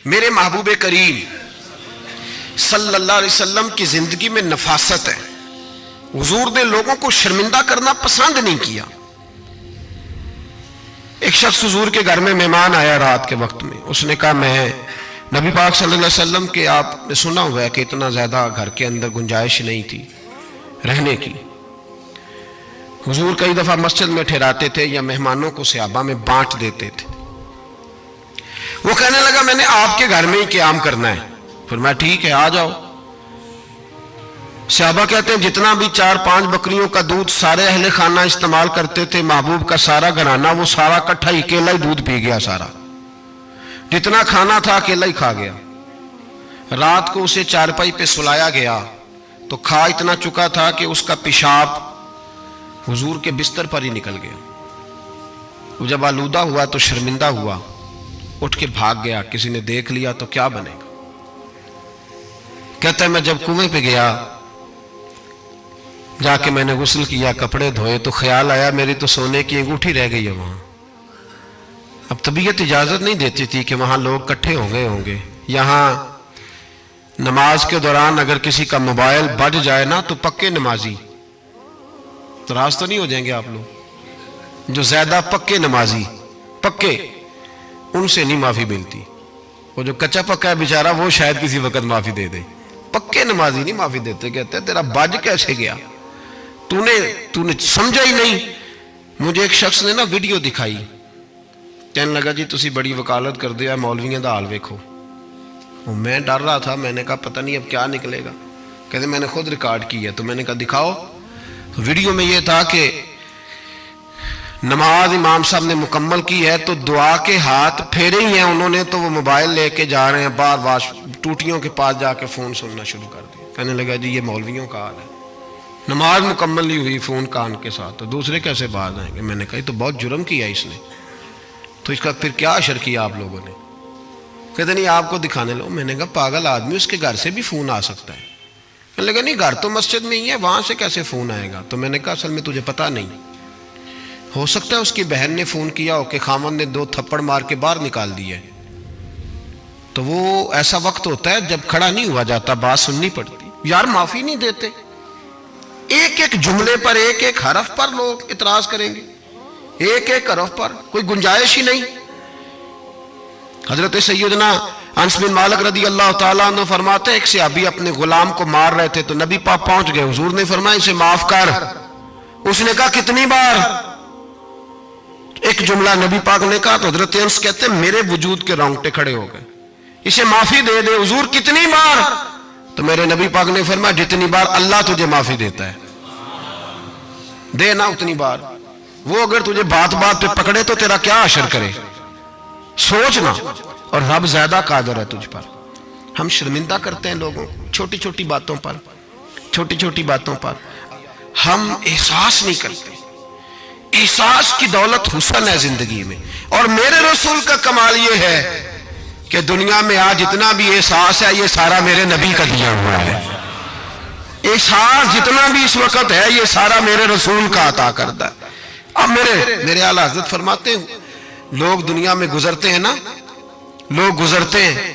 میرے محبوب کریم صلی اللہ علیہ وسلم کی زندگی میں نفاست ہے. حضور نے لوگوں کو شرمندہ کرنا پسند نہیں کیا. ایک شخص حضور کے گھر میں مہمان آیا رات کے وقت میں. اس نے کہا میں نبی پاک صلی اللہ علیہ وسلم کے آپ نے سنا ہوا ہے کہ اتنا زیادہ گھر کے اندر گنجائش نہیں تھی رہنے کی. حضور کئی دفعہ مسجد میں ٹھہراتے تھے یا مہمانوں کو صحابہ میں بانٹ دیتے تھے. وہ کہنے لگا میں نے آپ کے گھر میں ہی قیام کرنا ہے. فرمایا ٹھیک ہے آ جاؤ. صحابہ کہتے ہیں جتنا بھی 4-5 بکریوں کا دودھ سارے اہل خانہ استعمال کرتے تھے، محبوب کا سارا گھرانہ وہ سارا اکٹھا ہی اکیلا ہی دودھ پی گیا. سارا جتنا کھانا تھا اکیلا ہی کھا گیا. رات کو اسے چارپائی پہ سلایا گیا تو کھا اتنا چکا تھا کہ اس کا پیشاب حضور کے بستر پر ہی نکل گیا. وہ جب آلودہ ہوا تو شرمندہ ہوا، اٹھ کے بھاگ گیا. کسی نے دیکھ لیا تو کیا بنے گا. کہتا ہے میں جب کنویں پہ گیا، جا کے میں نے غسل کیا، کپڑے دھوئے تو خیال آیا میری تو سونے کی انگوٹھی رہ گئی ہے وہاں. اب طبیعت اجازت نہیں دیتی تھی کہ وہاں لوگ کٹھے ہو گئے ہوں گے. یہاں نماز کے دوران اگر کسی کا موبائل بج جائے نا تو پکے نمازی، ناراض تو نہیں ہو جائیں گے آپ لوگ، جو زیادہ پکے نمازی پکے ان سے نہیں معافی ملتی. وہ جو کچا پکا ہے بیچارہ وہ شاید کسی وقت معافی دے دے، پکے نمازی نہیں معافی دیتے. کہتے ہیں تیرا بج کیسے گیا، تو نے سمجھا ہی نہیں. مجھے ایک شخص نے نا ویڈیو دکھائی، کہنے لگا جی تسی بڑی وکالت کر دیا مولویوں دا حال ویکھو. میں ڈر رہا تھا، میں نے کہا پتہ نہیں اب کیا نکلے گا. کہتے میں نے خود ریکارڈ کی ہے. تو میں نے کہا دکھاؤ. ویڈیو میں یہ تھا کہ نماز امام صاحب نے مکمل کی ہے تو دعا کے ہاتھ پھیرے ہی ہیں انہوں نے، تو وہ موبائل لے کے جا رہے ہیں بار بار ٹوٹیوں کے پاس جا کے فون سننا شروع کر دیا. کہنے لگا جی یہ مولویوں کا حال ہے، نماز مکمل نہیں ہوئی فون کان کے ساتھ، تو دوسرے کیسے باز آئیں گے. میں نے کہا یہ تو بہت جرم کیا اس نے، تو اس کا پھر کیا اشر کیا آپ لوگوں نے. کہتے نہیں آپ کو دکھانے لو. میں نے کہا پاگل آدمی، اس کے گھر سے بھی فون آ سکتا ہے. کہنے لگا نہیں گھر تو مسجد میں ہی ہے، وہاں سے کیسے فون آئے گا. تو میں نے کہا اصل میں تجھے پتہ نہیں، ہو سکتا ہے اس کی بہن نے فون کیا ہو کہ خامن نے 2 تھپڑ مار کے باہر نکال دیا ہے. تو وہ ایسا وقت ہوتا ہے جب کھڑا نہیں ہوا جاتا، بات سننی پڑتی. یار معافی نہیں دیتے، ایک ایک جملے پر ایک ایک حرف پر لوگ اعتراض کریں گے، ایک ایک حرف پر کوئی گنجائش ہی نہیں. حضرت سیدنا انس بن مالک رضی اللہ تعالیٰ عنہ فرماتے ہیں ایک صحابی اپنے غلام کو مار رہے تھے تو نبی پاک پہنچ گئے. حضور نے فرمایا اسے معاف کر. اس نے کہا کتنی بار؟ ایک جملہ نبی پاک نے کہا تو حضرت انس کہتے ہیں میرے وجود کے رونگٹے کھڑے ہو گئے. اسے معافی دے دے. حضور کتنی بار؟ تو میرے نبی پاک نے فرمایا جتنی بار اللہ تجھے معافی دیتا ہے دے نا اتنی بار. وہ اگر تجھے بات بات پہ پکڑے تو تیرا کیا اثر کرے، سوچنا. اور رب زیادہ قادر ہے تجھ پر. ہم شرمندہ کرتے ہیں لوگوں چھوٹی چھوٹی باتوں پر، چھوٹی چھوٹی باتوں پر ہم احساس نہیں کرتے. احساس کی دولت حسن ہے زندگی میں. اور میرے رسول کا کمال یہ ہے کہ دنیا میں آج جتنا بھی احساس ہے یہ سارا میرے نبی کا دیا ہوا ہے. احساس جتنا بھی اس وقت ہے یہ سارا میرے رسول کا عطا کرتا ہے. اب میرے اعلیٰ حضرت فرماتے ہیں لوگ دنیا میں گزرتے ہیں نا، لوگ گزرتے ہیں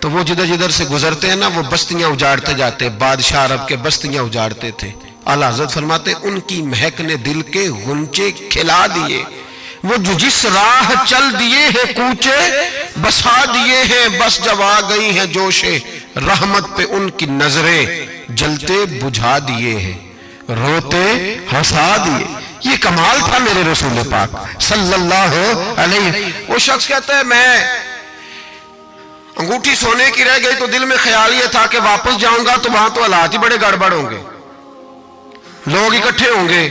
تو وہ جدھر جدھر سے گزرتے ہیں نا وہ بستیاں اجاڑتے جاتے. بادشاہ عرب کے بستیاں اجاڑتے تھے. اعلیٰ حضرت فرماتے ان کی مہک نے دل کے غنچے کھلا دیے. وہ جو جس راہ چل دیے ہیں کوچے بسا دیے ہیں، بس جب آ گئی ہیں جوش رحمت پہ ان کی نظریں جلتے بجھا دیے ہیں، روتے ہنسا دیے. یہ کمال تھا میرے رسول پاک صلی اللہ علیہ. وہ شخص کہتا ہے میں انگوٹھی سونے کی رہ گئی تو دل میں خیال یہ تھا کہ واپس جاؤں گا تو وہاں تو حالات ہی بڑے گڑبڑ ہوں گے، لوگ اکٹھے ہوں گے،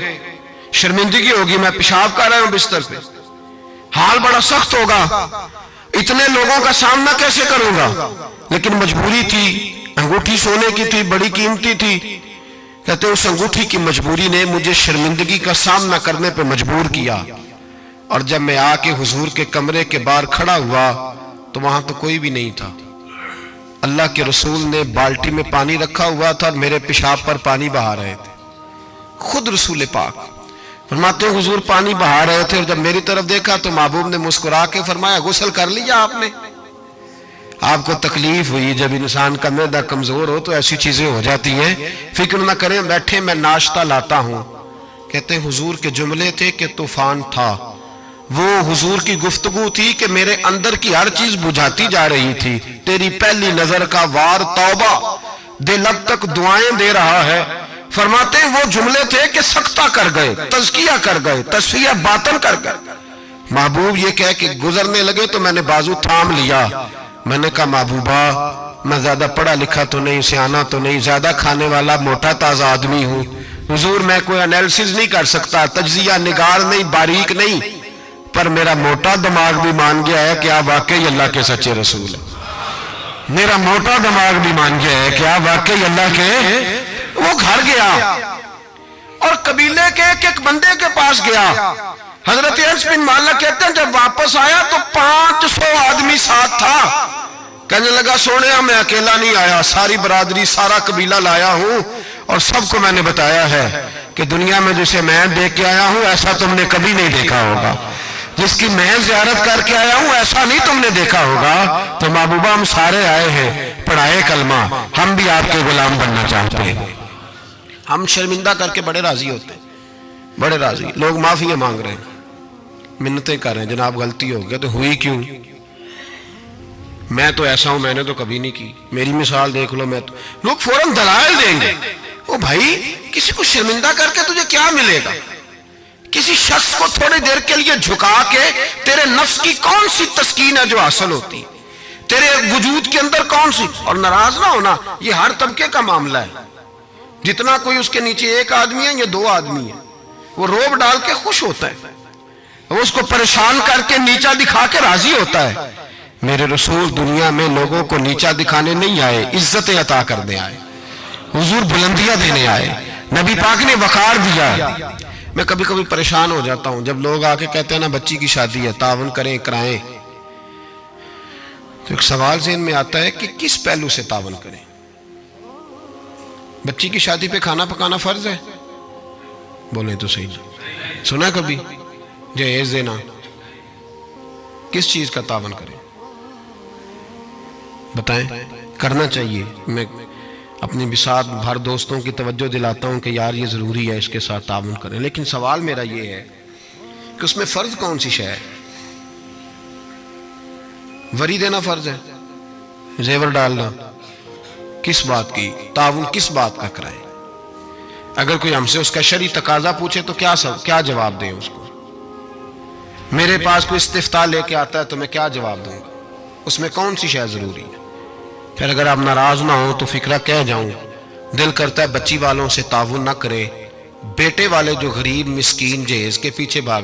شرمندگی ہوگی، میں پیشاب کر رہا ہوں بستر پہ، حال بڑا سخت ہوگا، اتنے لوگوں کا سامنا کیسے کروں گا. لیکن مجبوری تھی، انگوٹھی سونے کی تھی، بڑی قیمتی تھی. کہتے ہیں اس انگوٹھی کی مجبوری نے مجھے شرمندگی کا سامنا کرنے پہ مجبور کیا. اور جب میں آ کے حضور کے کمرے کے باہر کھڑا ہوا تو وہاں تو کوئی بھی نہیں تھا. اللہ کے رسول نے بالٹی میں پانی رکھا ہوا تھا اور میرے پیشاب پر پانی بہا رہے تھے. خود رسول پاک فرماتے ہیں حضور پانی بہا رہے تھے اور جب میری طرف دیکھا تو محبوب نے مسکرا کے فرمایا غسل کر لیا آپ نے؟ آپ کو تکلیف ہوئی جب انسان کا معدہ کمزور ہو تو ایسی چیزیں ہو جاتی ہیں، فکر نہ کریں، بیٹھے میں ناشتہ لاتا ہوں۔ کہتے ہیں حضور کے جملے تھے کہ طوفان تھا، وہ حضور کی گفتگو تھی کہ میرے اندر کی ہر چیز بجھاتی جا رہی تھی۔ تیری پہلی نظر کا وار توبہ، دل اب تک دعائیں دے رہا ہے۔ فرماتے ہیں وہ جملے تھے کہ سکتہ کر گئے، تزکیہ کر گئے، تصفیہ باطن کر گئے۔ محبوب یہ کہہ کہ گزرنے لگے تو میں نے بازو تھام لیا، میں نے کہا محبوبہ میں زیادہ پڑھا لکھا تو نہیں، سیانا تو نہیں، زیادہ کھانے والا موٹا تازہ آدمی ہوں، حضور میں کوئی انالیسز نہیں کر سکتا، تجزیہ نگار نہیں، باریک نہیں، پر میرا موٹا دماغ بھی مان گیا ہے کہ آپ واقعی اللہ کے سچے رسول ہیں۔ میرا موٹا دماغ بھی مان گیا ہے کہ آپ واقعی اللہ کے۔ وہ گھر گیا اور قبیلے کے ایک بندے کے پاس گیا۔ حضرت انس بن مالک کہتے ہیں جب واپس آیا تو 500 آدمی ساتھ تھا۔ کہنے لگا سونیا میں اکیلا نہیں آیا، ساری برادری سارا قبیلہ لایا ہوں اور سب کو میں نے بتایا ہے کہ دنیا میں جسے میں دیکھ کے آیا ہوں ایسا تم نے کبھی نہیں دیکھا ہوگا، جس کی میں زیارت کر کے آیا ہوں ایسا نہیں تم نے دیکھا ہوگا۔ تو محبوبہ ہم سارے آئے ہیں، پڑھائے کلمہ، ہم بھی آپ کے غلام بننا چاہتے ہیں۔ ہم شرمندہ کر کے بڑے راضی ہوتے ہیں، بڑے راضی، لوگ معافیاں مانگ رہے ہیں، منتیں کر رہے ہیں، جناب غلطی ہو گیا تو ہوئی کیوں؟ میں تو ایسا ہوں، میں نے تو کبھی نہیں کی، میری مثال دیکھ لو، میں تو، لوگ فوراً دلائل دیں گے۔ او بھائی کسی کو شرمندہ کر کے تجھے کیا ملے گا؟ کسی شخص کو تھوڑی دیر کے لیے جھکا کے تیرے نفس کی کون سی تسکین ہے جو حاصل ہوتی، تیرے وجود کے اندر کون سی؟ اور ناراض نہ ہونا، یہ ہر طبقے کا معاملہ ہے، جتنا کوئی اس کے نیچے ایک آدمی ہے یا 2 آدمی ہے، وہ روب ڈال کے خوش ہوتا ہے، وہ اس کو پریشان کر کے نیچا دکھا کے راضی ہوتا ہے۔ میرے رسول دنیا میں لوگوں کو نیچا دکھانے نہیں آئے، عزتیں عطا کرنے آئے، حضور بلندیاں دینے آئے، نبی پاک نے وقار دیا۔ میں کبھی کبھی پریشان ہو جاتا ہوں جب لوگ آ کے کہتے ہیں نا بچی کی شادی ہے، تعاون کریں کرائیں، تو ایک سوال ذہن میں آتا ہے کہ کس پہلو سے تعاون کریں؟ بچی کی شادی پہ کھانا پکانا فرض ہے؟ بولیں تو صحیح، سنا کبھی جہیز دینا؟ کس چیز کا تعاون کریں بتائیں؟ کرنا چاہیے۔ میں اپنی بساط بھر دوستوں کی توجہ دلاتا ہوں کہ یار یہ ضروری ہے، اس کے ساتھ تعاون کریں، لیکن سوال میرا یہ ہے کہ اس میں فرض کون سی شے ہے؟ وری دینا فرض ہے، زیور ڈالنا، کس بات کی تعاون، کس بات کا کرائیں؟ اگر کوئی ہم سے اس کا شرعی تقاضا پوچھے تو کیا جواب دیں اس کو؟ میرے پاس کوئی استفتاء لے کے آتا ہے تو میں کیا جواب دوں گا؟ اس میں کون سی شے ضروری ہے؟ پھر اگر آپ ناراض نہ ہوں تو فکرہ کہہ جاؤں، دل کرتا ہے بچی والوں سے تعاون نہ کرے، بیٹے والے جو غریب مسکین جہیز کے پیچھے بھاگ